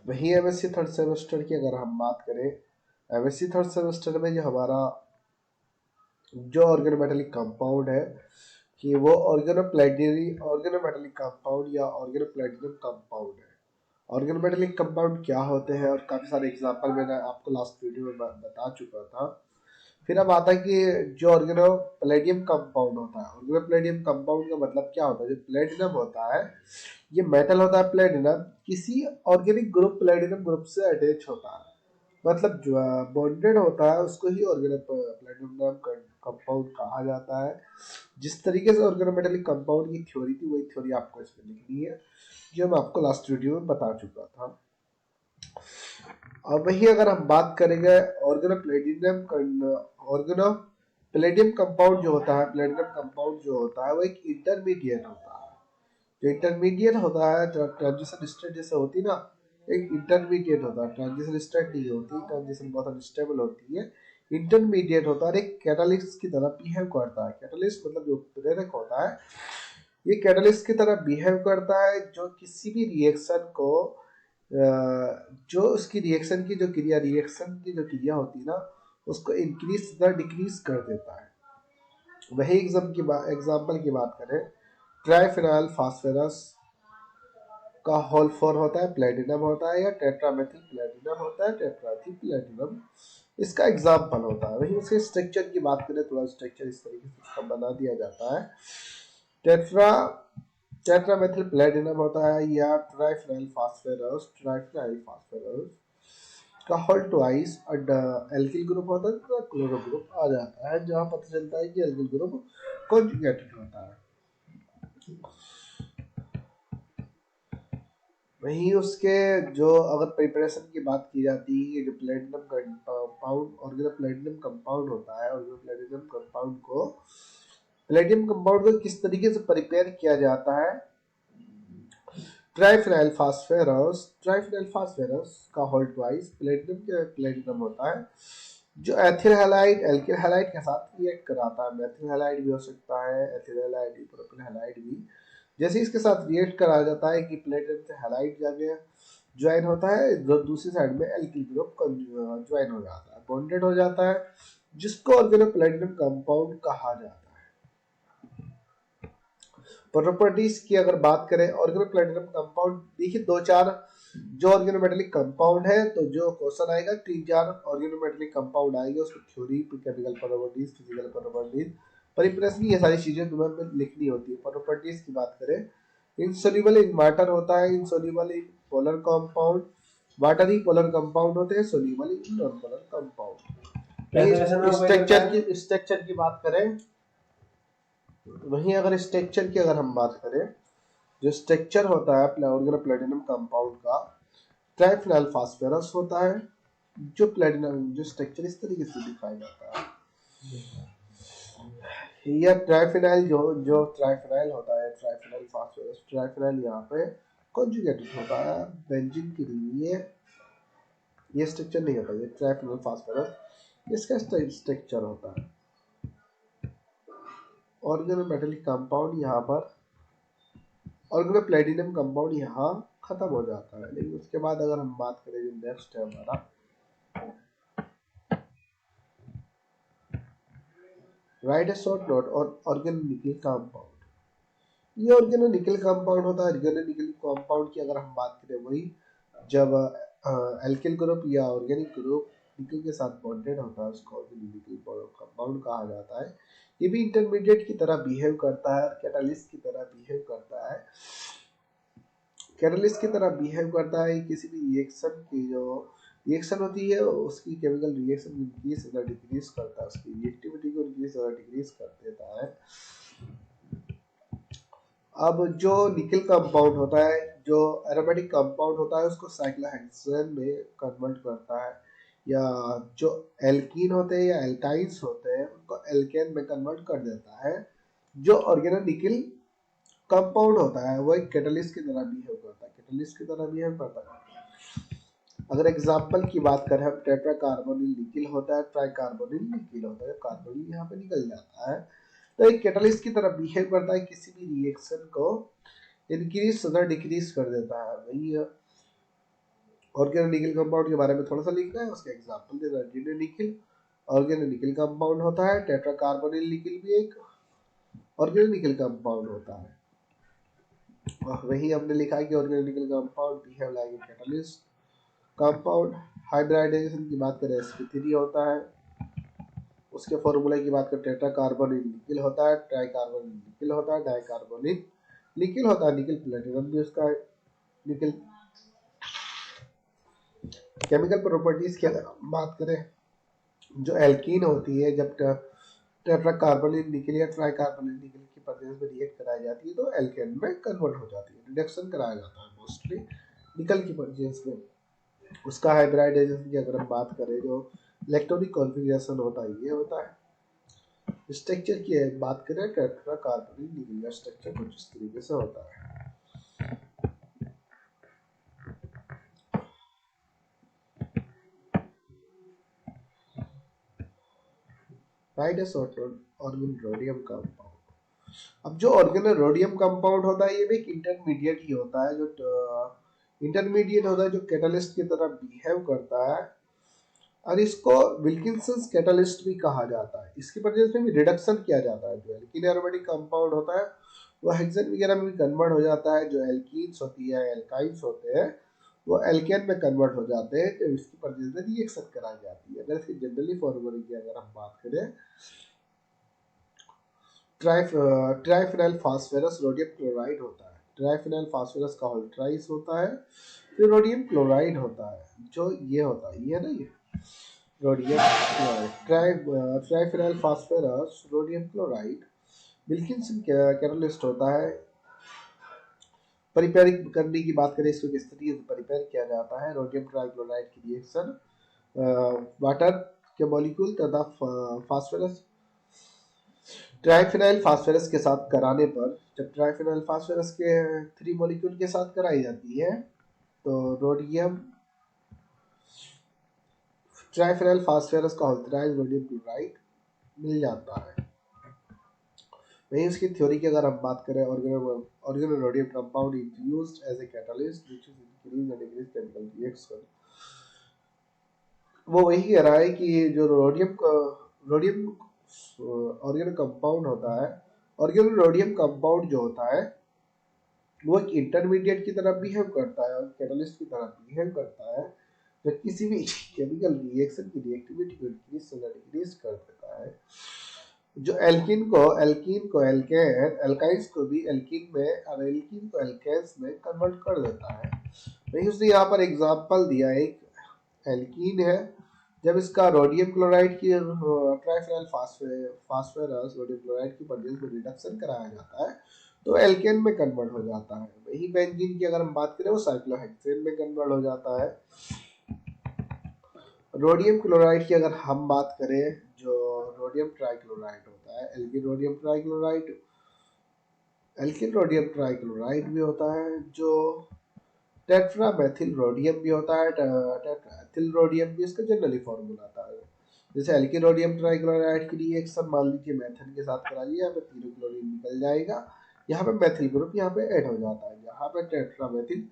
वही MSc third semester की अगर हम बात करें, एमएससी थर्ड सेमेस्टर में जो हमारा जो ऑर्गेनोमेटेलिक कंपाउंड है कि वो ऑर्गेनोमेटेलिक कंपाउंड या ऑर्गेनोप्लैटिनम कंपाउंड है। ऑर्गेनोमेटेलिक कंपाउंड क्या होते हैं और काफी सारे एग्जांपल मैंने आपको लास्ट वीडियो में बता चुका था। फिर अब आता है कि जो ऑर्गेनो प्लेटिनम कंपाउंड होता है, ऑर्गेनो प्लेटिनम कंपाउंड का मतलब क्या होता है। जो प्लेटिनम होता है, ये मेटल होता है प्लेटिनम, किसी ऑर्गेनिक ग्रुप प्लेटिनम ग्रुप से अटैच होता है, मतलब जो बॉन्डेड होता है उसको ही ऑर्गेनो प्लेटिनम कंपाउंड कहा जाता है। जिस तरीके से ऑर्गेनोमेटेलिक कंपाउंड की थ्योरी थी वही थ्योरी आपको इसमें लिखनी है, जो मैं आपको लास्ट वीडियो में बता चुका था। अब वही अगर हम बात करेंगे ऑर्गेनो प्लेटिनम कंपाउंड जो होता है, प्लेटिनम कंपाउंड जो होता है वो एक इंटरमीडिएट होता है। जो इंटरमीडिएट होता है, ट्रांजिशन स्टेट जैसे होती है ना, एक इंटरमीडिएट होता है, ट्रांजिशन स्टेट नहीं होती, ट्रांजिशन बहुत अनस्टेबल होती है, इंटरमीडिएट होता है, एक कैटालिस्ट की तरह बिहेव करता है। कैटालिस्ट मतलब जो प्रेरक होता है, ये कैटालिस्ट की तरह बिहेव करता है, जो किसी भी रिएक्शन को जो उसकी रिएक्शन की जो क्रिया होती है ना, उसको इंक्रीज तथा डिक्रीज कर देता है। वही एग्जाम्पल की बात करें, ट्राइफेनॉल फास्फोरस का होल फॉर्म होता है प्लेटिनम होता है, या टेट्रामेथिल प्लेटिनम होता है, टेट्राथी प्लेटिनम इसका एग्जाम्पल होता है। वही उसके स्ट्रक्चर की बात करें, थोड़ा स्ट्रक्चर इस तरीके से इसका बना दिया जाता है। टेट्रा टेट्रामेथिल प्लेटिनम होता है, या ट्राइफेनॉल फास्फोरस का होल ट्वाइस एल्किल ग्रुप होता है तो क्लोरो ग्रुप आ जाता है, जहां पता चलता है कि एल्किल ग्रुप कॉन्जुगेटेड होता है। वहीं उसके जो अगर प्रिपरेशन की बात की जाती है, जो platinum compound organo platinum compound होता है, ऑर्गेनो प्लेटिनम कंपाउंड को किस तरीके से प्रिपेयर किया जाता है। ट्राइफेनॉल फास्फेरस का होल ट्वाइस प्लेटिनम होता है, जो एथिल हैलाइड एल्किल हैलाइड के साथ रिएक्ट कराता है। मेथिल हैलाइड भी हो सकता है, एथिल हैलाइड भी, प्रोपिल हैलाइड भी। जैसे इसके साथ रिएक्ट करा जाता है कि प्लेटिनम से हैलाइड जाके ज्वाइन होता है, दूसरी साइड में एल्किल ग्रुप ज्वाइन हो जाता है, बॉन्डेड हो जाता है, जिसको ऑर्गेनो प्लेटिनम कंपाउंड कहा जाता है। प्रॉपर्टीज की अगर बात करें ऑर्गेनो प्लेटिनम कंपाउंड, देखिए दो चार जो ऑर्गेनोमेटेलिक कंपाउंड है, तो जो क्वेश्चन आएगा 3-4 ऑर्गेनोमेटेलिक कंपाउंड आएंगे, उसको theory, chemical properties, physical properties, परिप्रेस की ये सारी चीजें तुम्हें लिखनी होती है। प्रॉपर्टीज की बात करें, इनसोल्यूबल इन वाटर होता है, insoluble in polar compound, water he polar compound होते हैं, soluble in non polar compound. Structure की बात करें, वहीं अगर स्ट्रक्चर की अगर हम बात करें, जो स्ट्रक्चर होता है ऑर्गेनो प्लेटिनम कंपाउंड का, ट्राइफेनॉल फास्फोरस होता है, जो प्लेटिनम जो स्ट्रक्चर इस तरीके से दिखाया जाता है। यह ट्राइफेनॉल जो जो ट्राइफेनॉल होता है, ट्राइफेनॉल फास्फोरस, ट्राइफेनॉल यहाँ पे कॉन्जुगेटेड होता है बेंजीन के लिए, ये स्ट्रक्चर नहीं होता, ये ट्राइफेनॉल फास्फोरस इसका स्ट्रक्चर होता है। ऑर्गेनो मेटेलिक कंपाउंड यहाँ पर, ऑर्गेनो प्लेटिनम कंपाउंड यहाँ खत्म हो जाता है। लेकिन उसके बाद अगर हम बात करें, जो नेक्स्ट है हमारा, राइट ए शॉर्ट नोट और ऑर्गेनो निकल कंपाउंड। ये ऑर्गेनो निकल कंपाउंड होता है। ऑर्गेनो निकल कंपाउंड की अगर हम बात करें, वही जब एल्किल ग्रुप या ऑर्गेनिक ग्रुप निकल के साथ बॉन्डेड होता है, उसको ऑर्गेनो निकल कंपाउंड कहा जाता है। ये भी इंटरमीडिएट की तरह बिहेव करता है, कैटालिस्ट की तरह बिहेव करता है, कैटालिस्ट की तरह बिहेव करता है। किसी भी रिएक्शन की जो रिएक्शन होती है, उसकी केमिकल रिएक्शन इंक्रीज या डिक्रीज करता है, उसकी रिएक्टिविटी को इंक्रीज या डिक्रीज कर देता है। अब जो निकल कंपाउंड होता है, जो एरोमेटिक कंपाउंड होता है, उसको साइक्लोहेक्सेन में कन्वर्ट करता है, या जो एल्कीन होते हैं या एल्काइंस होते हैं, उनको एल्केन में कन्वर्ट कर देता है। जो ऑर्गेनो निकल कंपाउंड होता है वो एक कैटालिस्ट की तरह बिहेव करता है, कैटालिस्ट की तरह बिहेव करता है। अगर एग्जांपल की बात करें, हम टेट्रा कार्बोनिल निकिल होता है, ट्राई कार्बोनिल निकिल होता है, कार्बोनिल यहाँ पे निकल जाता है, तो एक कैटालिस्ट की तरह बिहेव करता है, किसी भी रिएक्शन को इंक्रीज तथा डिक्रीज कर देता है। वही ऑर्गेनो निकल कंपाउंड के बारे में थोड़ा सा लिखना है, उसका एग्जांपल देना है। निकल ऑर्गेनो निकल कंपाउंड होता है। टेट्रा कार्बोनिल निकल भी एक ऑर्गेनो निकल कंपाउंड होता है। और वही हमने लिखा है कि organo nickel compound behave like a catalyst compound. Hybridisation की बात करें sp3 होता है। उसके फॉर्मूला की बात करें टेट्रा कार्बोनिल निकल होता है, ट्राई कार्बोनिल निकल होता है, डाई कार्बोनिल निकल होता है। निकल प्लेटिनम भी उसका निकल। केमिकल प्रॉपर्टीज की अगर हम बात करें, जो एल्कीन होती है, जब टेट्रा कार्बोनिल निकल या ट्राई कार्बोनिल निकल की प्रेजेंस में रिएक्ट कराई जाती है तो एल्केन में कन्वर्ट हो जाती है, रिडक्शन कराया जाता है मोस्टली निकल की प्रेजेंस में। उसका हाइब्रिडाइजेशन की अगर हम बात करें, जो इलेक्ट्रॉनिक कॉन्फ़िगरेशन होता है ये होता है। स्ट्रक्चर की बात करें, टेट्रा कार्बोनिल निकल का स्ट्रक्चर कुछ इस तरीके से होता है। ऑर्गेनोरोडियम कंपाउंड। अब जो ऑर्गेनोरोडियम कंपाउंड होता है ये भी एक इंटरमीडिएट ही होता है, जो इंटरमीडिएट होता है, जो कैटलिस्ट की तरह बिहेव करता है, और इसको विल्किंसंस कैटलिस्ट भी कहा जाता है। इसकी प्रेजेंस में भी रिडक्शन किया जाता है। जो एल्कीन एरोमेटिक कंपाउंड होता है वो हेक्सेन वगैरह में भी कन्वर्ट हो जाता है। जो एल्कीन्स होती है, एल्काइंस होते हैं, वो एल्केन में कन्वर्ट हो जाते हैं जब इसकी प्रेजेंस में रिएक्शन कराई जाती है। अगर इसकी जनरली फॉर्मूले की अगर हम बात करें, ट्राइफेनाइल फास्फोरस रोडियम क्लोराइड होता है। ट्राइफेनाइल फास्फोरस का होल ट्राइस होता है, फिर रोडियम क्लोराइड होता है, जो ये होता है, ये ना ये rhodium chloride. Triphenyl phosphorus rhodium chloride Wilkinson catalyst होता है। परिपेयरिंग करने की बात करें, इसको किस तरीके से परिपेयर किया जाता है। रोडियम ट्राइक्लोराइड की रिएक्शन वाटर के मॉलिक्यूल तथा फास्फोरस ट्राइफेनाइल फास्फोरस के साथ कराने पर, जब ट्राइफेनाइल फास्फोरस के 3 मॉलिक्यूल के साथ कराई जाती है तो रोडियम ट्राइफेनाइल फास्फोरस का होल्ट्राइज रोडियम क्लोराइड मिल जाता है। वहीं इसकी थ्योरी की अगर हम बात करें, organorhodium compound is used as a catalyst which is increase and decrease chemical reaction. वो वही कह रहा है कि जो रोडियम ऑर्गेनो कंपाउंड होता है, ऑर्गेनोरोडियम कंपाउंड जो होता है वो एक इंटरमीडिएट की तरह बिहेव करता है और कैटलिस्ट की तरह बिहेव करता है, जो किसी भी केमिकल रिएक्शन की रिएक्टिविटी को इंक्रीज या डिक्रीज कर देता है। जो एल्कीन को एल्केन, एल्काइंस को भी एल्कीन में और एल्कीन को एल्केन्स में कन्वर्ट कर देता है। वही उसने यहाँ पर एग्जांपल दिया, एक एल्कीन है, जब इसका रोडियम क्लोराइड की ट्राइफेनाइल फास्फोरस रोडियम क्लोराइड की प्रेजेंस में रिडक्शन कराया जाता है तो एल्केन में कन्वर्ट हो जाता है। वही बेंजीन की अगर हम बात करें वो साइक्लोहेक्सेन में कन्वर्ट हो जाता है। रोडियम क्लोराइड की अगर हम बात करें, जो रोडियम ट्राइक्लोराइड होता है, एल्किन रोडियम ट्राइक्लोराइड भी होता है, जो टेट्रामेथिल रोडियम भी होता है, टेट्राएथिल रोडियम भी इसका जनरली फॉर्मूला आता है। जैसे एल्किन रोडियम ट्राइक्लोराइड की रिएक्शन मान लीजिए मेथन के साथ कराइए, यहाँ पे तीरोक्लोरीन निकल जाएगा, यहाँ पे मेथिल ग्रुप यहाँ पे ऐड हो जाता है, यहाँ पे टेट्रामेथिल।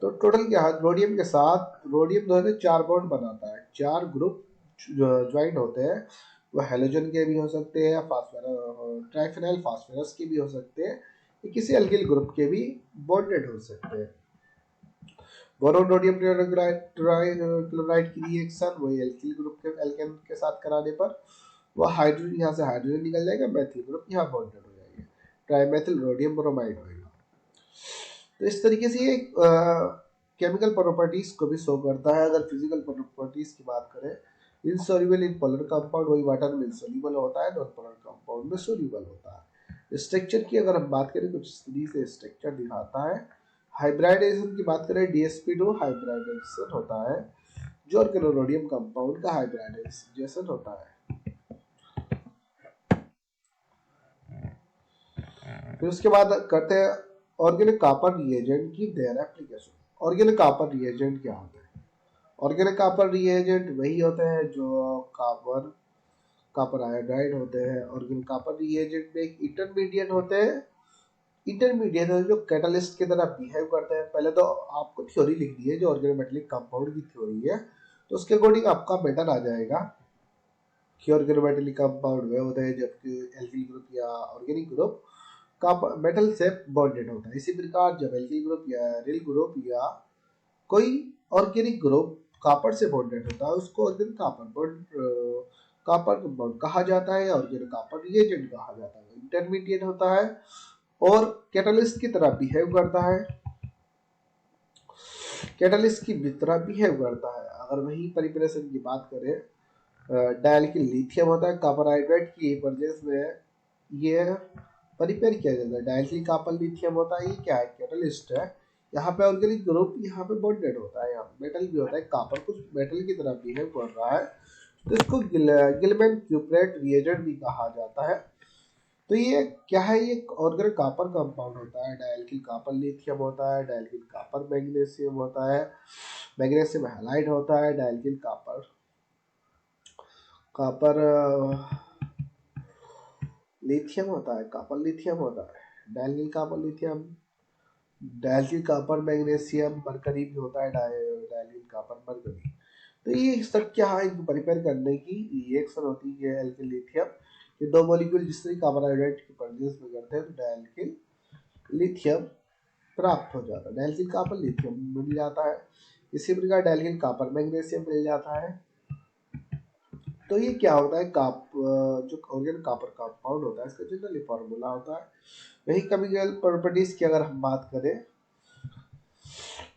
तो टोटल क्या है, रोडियम के साथ रोडियम जो है 4 बॉन्ड बनाता है, 4 ग्रुप ज्वाइन होते हैं। वो हेलोजन के भी हो सकते हैं, ट्राइफेनाइल फास्फोरस के भी हो सकते हैं, किसी एल्किल ग्रुप के भी बॉन्डेड हो सकते हैं। बोरोन रोडियम क्लोराइड की रिएक्शन वही एल्किल ग्रुप के एल्केन के साथ कराने पर वह हाइड्रोजन, यहाँ से हाइड्रोजन निकल जाएगा, मेथिल ग्रुप यहाँ बॉन्डेड हो जाएगा, ट्राइमेथिल रोडियम ब्रोमाइड होगा। तो इस तरीके से ये केमिकल प्रॉपर्टीज को भी शो करता है। अगर फिजिकल प्रॉपर्टीज की बात करें, इनसॉल्युबल इन पोलर कंपाउंड वही वाटर में इनसॉल्युबल होता है, नॉन पोलर कंपाउंड में सोल्युबल होता है। स्ट्रक्चर की अगर हम बात करें, कुछ इस तरीके से स्ट्रक्चर दिखाता है। हाइब्रिडाइजेशन की बात करें, DsP2 हाइब्रिडाइजेशन होता है, जो ऑर्गेनोरोडियम कंपाउंड का हाइब्रिडाइजेशन होता है। फिर उसके बाद करते हैं ऑर्गेनिक कॉपर रिएजेंट की their application. Organic copper reagent क्या होते हैं? ऑर्गेनिक कॉपर रिएजेंट वही होते हैं जो कॉपर आयोडाइड होते हैं। ऑर्गेनिक कॉपर रिएजेंट में एक इंटरमीडिएट होते हैं इंटरमीडिएट है जो कैटलिस्ट की तरह बिहेव करते हैं। पहले तो आपको थ्योरी लिखनी है जो ऑर्गेनोमेटेलिक कंपाउंड की थ्योरी है, तो उसके अकॉर्डिंग आपका मेटल आ जाएगा कि ऑर्गेनोमेटेलिक कंपाउंड वे होते हैं जबकि एल्किल ग्रुप या ऑर्गेनिक ग्रुप का मेटल से बॉन्डेड होता है। इसी प्रकार जब एल्किल ग्रुप या रिल ग्रुप या कोई ऑर्गेनिक ग्रुप कॉपर से बॉन्डेड होता है उसको ऑर्गेनिक कॉपर कंपाउंड कहा जाता है, ऑर्गेनिक कॉपर रिएजेंट कहा जाता है। इंटरमीडिएट होता है और कैटलिस्ट की तरह बिहेव करता है, कैटलिस्ट की तरह बिहेव करता है। अगर वही परिप्रेशन की बात करें, डायल्किल लिथियम होता है कॉपर हाइड्राइड की प्रेजेंस में ये परिपेयर किया जाता है। डायल्किल कॉपर लिथियम होता है, ये क्या है, कैटलिस्ट है। यहाँ पे ऑर्गेनिक ग्रुप यहाँ पे बॉन्डेड होता है, यहाँ मेटल भी होता है, कॉपर कुछ मेटल की तरह बिहेव कर रहा है, तो इसको गिलमैन क्यूप्रेट रिएजेंट भी कहा जाता है। तो ये क्या है, ये ऑर्गेनिक कॉपर कंपाउंड होता है। डायल्किल कॉपर लिथियम होता है, डायल्किल कॉपर मैग्नीशियम होता है, मैग्नीशियम हैलाइड होता है, डायल्किल कॉपर कॉपर लिथियम होता है, कॉपर लिथियम होता है, dialkyl copper lithium, dialkyl copper magnesium mercury भी होता है, डायल्किल कॉपर मरकरी। तो ये सब क्या है, इनको प्रिपेयर करने की रिएक्शन होती है एल्किल लिथियम। ये दो मॉलिक्यूल जिस तरह कार्बोहाइड्रेट की प्रोड्यूस में करते हैं तो डायल्किल लिथियम प्राप्त हो जाता है, डायल्किल कॉपर लिथियम मिल जाता है। इसी प्रकार डायल्किल कॉपर मैग्नीशियम मिल जाता है। तो ये क्या होता है, जो ऑर्गेनिक कॉपर कंपाउंड होता है इसका जनरली फॉर्मूला होता है। वही केमिकल प्रॉपर्टीज की अगर हम बात करें,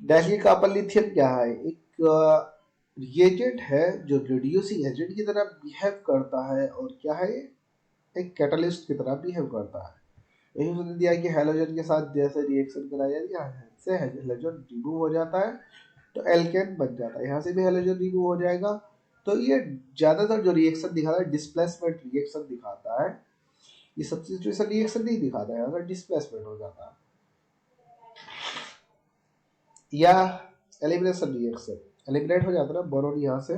डायल्किल कॉपर लिथियम क्या है, एक रिएजेंट है जो रिड्यूसिंग एजेंट की तरह बिहेव करता है, और क्या है, एक कैटलिस्ट की तरह बिहेव करता है। यही उसने दिया कि हैलोजन के साथ जैसे रिएक्शन कराया जाता है से हैलोजन रिमूव हो जाता है तो एल्केन बन जाता है, यहाँ से भी हैलोजन रिमूव हो जाएगा। तो ये ज्यादातर जो रिएक्शन दिखाता है डिस्प्लेसमेंट रिएक्शन दिखाता है, ये सब्स्टिट्यूशन रिएक्शन नहीं दिखाता है, अगर डिस्प्लेसमेंट हो जाता है। या एलिमिनेशन रिएक्शन, एलिमिनेट हो जाता है ना बोरोन, यहाँ से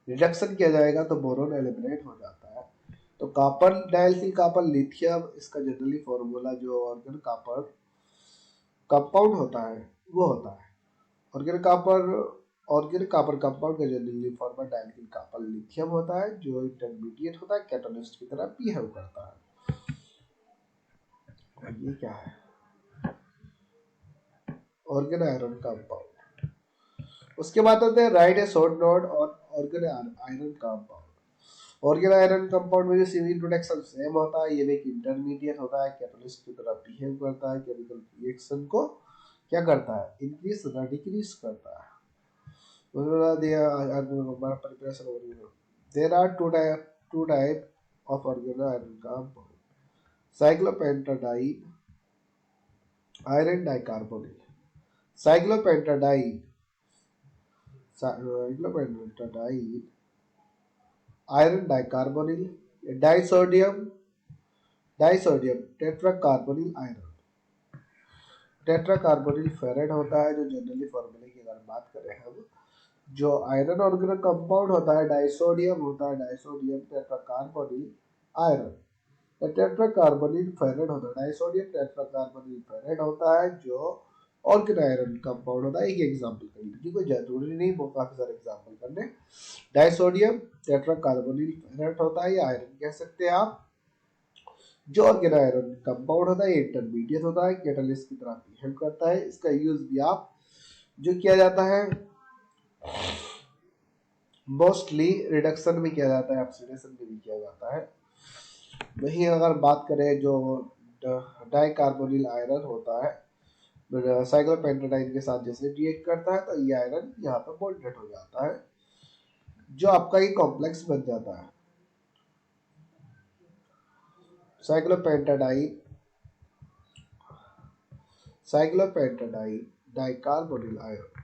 रिडक्शन किया जाएगा तो बोरोन एलिमिनेट हो जाता है। तो कॉपर डायल्किल कॉपर लिथियम इसका जनरली फॉर्मूला जो ऑर्गेनिक कॉपर कंपाउंड होता है वो होता है। ऑर्गेनिक कॉपर कंपाउंड का जनरली फॉर्मूला डायल्किल कॉपर लिथियम होता है जो इंटरमीडिएट होता है, कैटलिस्ट की तरह बिहेव करता है। ये क्या है, ऑर्गेन आयरन कंपाउंड। उसके बाद होते हैं राइट ए शॉर्ट नोड और organ iron compound. Organ iron compound में जो सीवी प्रोडक्शन सेम होता है, ये भी एक इंटरमीडिएट होता है, कैटलिस्ट की तरह बिहेव करता है, केमिकल रिएक्शन को क्या करता है, इंक्रीज तथा डिक्रीज करता है। There are two type of organoiron compound, cyclopentadiene, iron dicarbonyl, cyclopentadiene, cyclopentadiene, iron dicarbonyl, disodium, disodium tetracarbonyl iron, tetracarbonyl ferrate होता है। जो जनरली फॉर्मूले की अगर बात करें हम, जो आयरन ऑर्गेनिक कंपाउंड होता है डाइसोडियम होता है, disodium tetracarbonyl iron, tetracarbonyl ferrate होता है, डाइसोडियम टेट्राकार्बोनिल फेरेट होता है जो ऑर्गेनिक आयरन कंपाउंड होता है। एक एग्जांपल कर लीजिए, कोई जरूरी नहीं वो काफी सारे एग्जांपल करने। डाइसोडियम टेट्राकार्बोनिल फेरेट होता है या आयरन कह सकते हैं आप। जो ऑर्गेनिक आयरन कंपाउंड होता है इंटरमीडिएट होता है, कैटलिस्ट की तरह बिहेव करता है। इसका यूज भी आप जो किया जाता है मोस्टली रिडक्शन में किया जाता है, ऑक्सीडेशन में भी किया जाता है। वहीं अगर बात करें जो डाइकार्बोनिल आयरन होता है साइक्लोपेंटाडाइन के साथ जैसे रिएक्ट करता है तो ये आयरन यहाँ पर बॉन्डेड हो जाता है, जो आपका ये कॉम्प्लेक्स बन जाता है cyclopentadiene, cyclopentadiene dicarbonyl iron.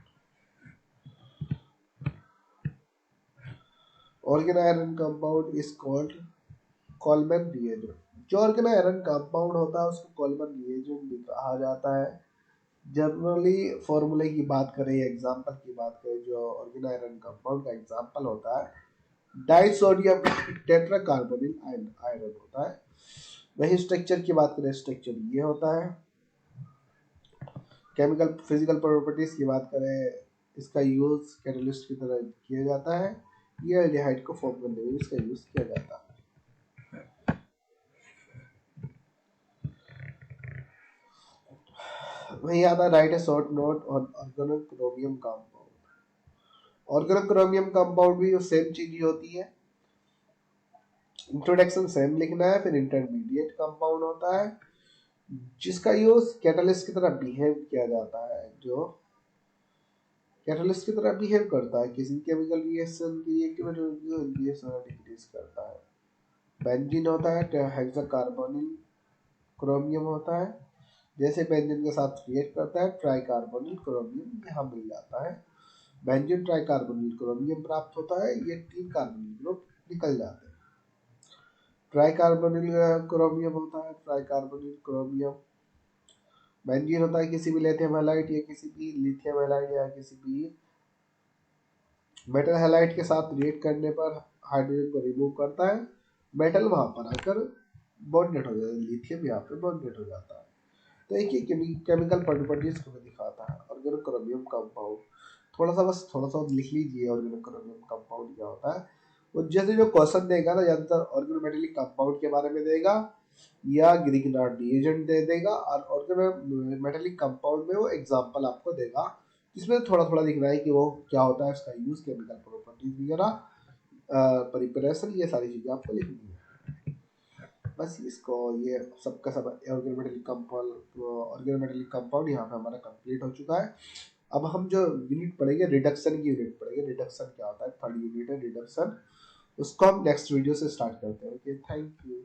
Organoiron compound is called Collman reagent. जो ऑर्गेन आयरन कंपाउंड होता है उसको कॉल्मन रिएजेंट भी कहा जाता है। जनरली फॉर्मूले की बात करें, एग्जांपल की बात करें, जो ऑर्गेन आयरन कंपाउंड का एग्जांपल होता है डाइसोडियम टेट्राकार्बोनिल आयरन होता है। वही स्ट्रक्चर की बात करें, स्ट्रक्चर ये होता है। केमिकल फिजिकल प्रॉपर्टीज की बात करें, इसका यूज कैटलिस्ट की तरह किया जाता है। ये एल्डिहाइड को फॉर्म करने में इसका यूज किया जाता है। वही आता है write a short note on organochromium compound. Organochromium compound भी सेम चीज ही होती है। इंट्रोडक्शन सेम लिखना है, फिर इंटरमीडिएट कंपाउंड होता है जिसका यूज कैटलिस्ट की तरह बिहेव किया जाता है, जो कैटलिस्ट की तरह बिहेव करता है, किसी केमिकल रिएक्शन की रिएक्टिविटी डिक्रीज करता है। बेंजीन होता है हेक्साकार्बोनिल क्रोमियम होता है, जैसे बेंजीन के साथ रिएक्ट करता है ट्राइकार्बोनिल क्रोमियम यहाँ मिल जाता है। बेंजीन ट्राइकार्बोनिल क्रोमियम प्राप्त होता है, ये 3 कार्बोनिल ग्रुप निकल जाते हैं। ट्राइकार्बोनिल क्रोमियम होता है, ट्राइकार्बोनिल क्रोमियम। बेंजीन होता है किसी भी लिथियम हैलाइड या किसी भी लिथियम हैलाइड या किसी भी मेटल हैलाइड के साथ रिएक्ट करने पर हाइड्रोजन को रिमूव करता है, मेटल वहां पर आकर बॉन्डेड हो जाता है, लिथियम यहाँ पे बॉन्डेड हो जाता है। तो एक ही केमिकल प्रॉपर्टीज को दिखाता है ऑर्गेनोक्रोमियम कंपाउंड। थोड़ा सा लिख लीजिए ऑर्गेनोक्रोमियम कंपाउंड क्या होता है। वो जैसे जो क्वेश्चन देगा ना, ज्यादातर ऑर्गेनोमेटेलिक कंपाउंड के बारे में देगा या ग्रिग्नार्ड रिएजेंट दे देगा, और ऑर्गेनोमेटेलिक कंपाउंड में वो एग्जांपल आपको देगा जिसमें थोड़ा थोड़ा दिख रहा है कि वो क्या होता है, उसका यूज, केमिकल प्रॉपर्टीज वगैरह, प्रिपरेशन, ये सारी चीजें आपको लिखनी है। बस इसको ये सबका सब ऑर्गेनोमेटेलिक कंपाउंड यहाँ पे हमारा कंप्लीट हो चुका है। अब हम जो यूनिट पढ़ेंगे, रिडक्शन की यूनिट पढ़ेंगे। रिडक्शन क्या होता है, 3rd यूनिट है रिडक्शन, उसको हम नेक्स्ट वीडियो से स्टार्ट करते हैं। Okay, thank you.